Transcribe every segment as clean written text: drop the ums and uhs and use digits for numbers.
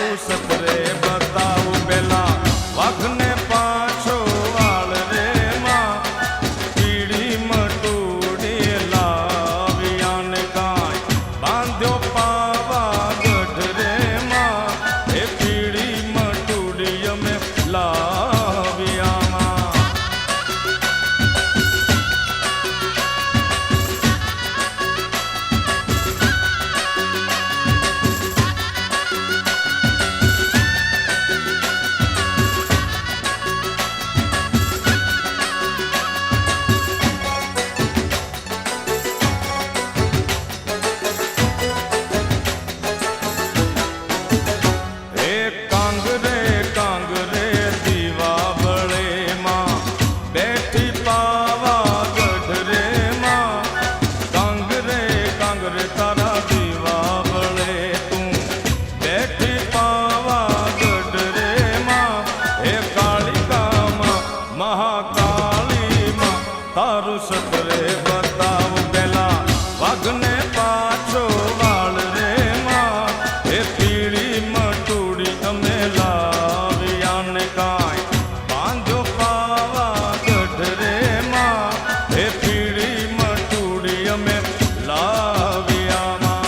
તારું સતરે બતાવું પેલા વાઘને પાછો વાળ રે માં પીડી મટુડી લાવ્યાને કાંઈ બાંધ્યો પાવા ગઢ રે માં એ પીડી મટુડી અમે લાવ્યામાં તારું સતરે બતાવ પેલા વાઘને પાછો વાળ રે માં એ પીળી મટુડી અમે લાવ્યાને કાંઈ બાંધ્યો પાવા ગઢ રે માં એ પીળી મટુડી અમે લાવ્યામાં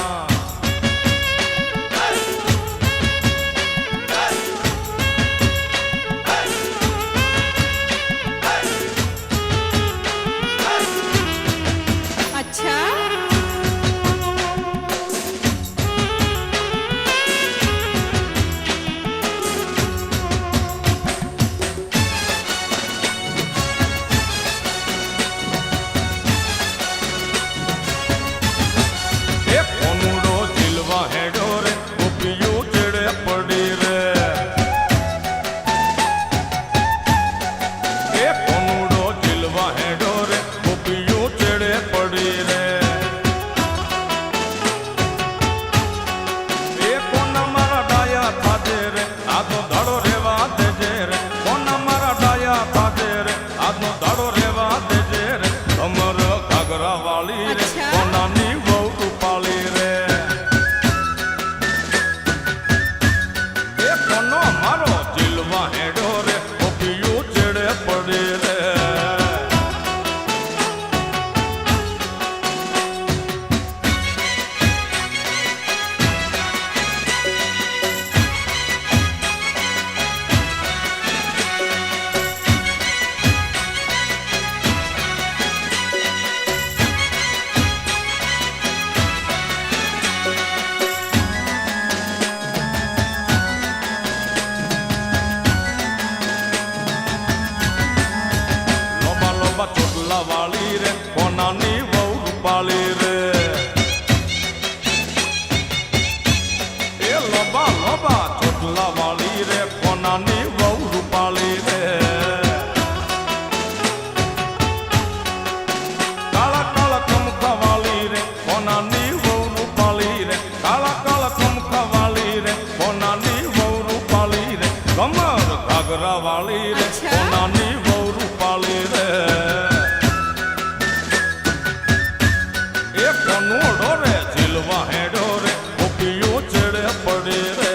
વાળી રે કોનાની વહુ રૂપાળી રે એ લોબા લોબા ચોટલા વાળી રે કોનાની વહુ રૂપાળી રે કાળા કાળા કમખા વાળી રે કોનાની વહુ રૂપાળી રે કાળા કાળા કમખા વાળી રે કોનાની વહુ રૂપાળી રે કમર ઘાઘરા વાળી રે કોનાની વહુ રૂપાળી રે રે ઝીલવા હેડો રે ઓપિયો ચડે પડે રે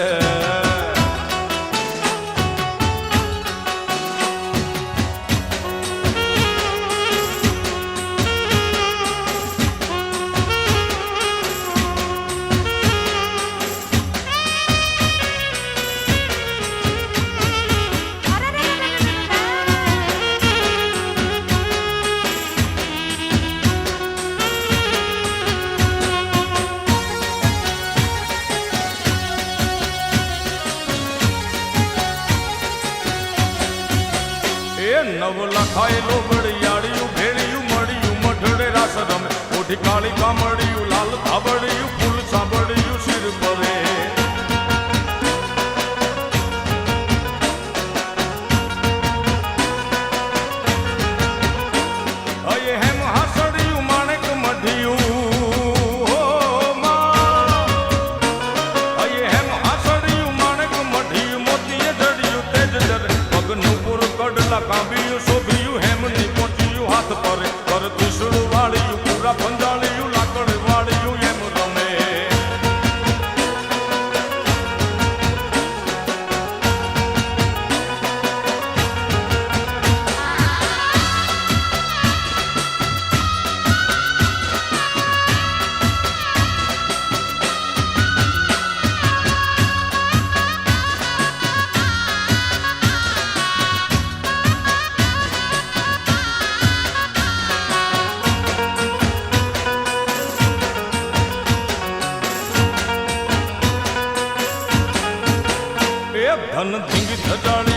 નવ લખાયેલો બળિયાળિયું ભેળિયું મળ્યું મઢડે રાસ રમે ઓઢી કાળી કામળિયું લાલ થાબડિયું ફૂલ સાંભળિયું શિર પરે અયે હેમ હાસડિયું માણેક મઢિયું અયે હેમ હાસડિયું માણેક મઢિયું મોતીએ જડિયું તેજ જરે પગનું પૂર કડલા કાંબિયું શોભિયું હેમની પહોંચ્યું હાથ પરે પર ત્રિશુળ વાળિયું પૂરા પંજાળિયું લાકડ વાળિયું એમ રમે ધન ધીંગ ધજાડે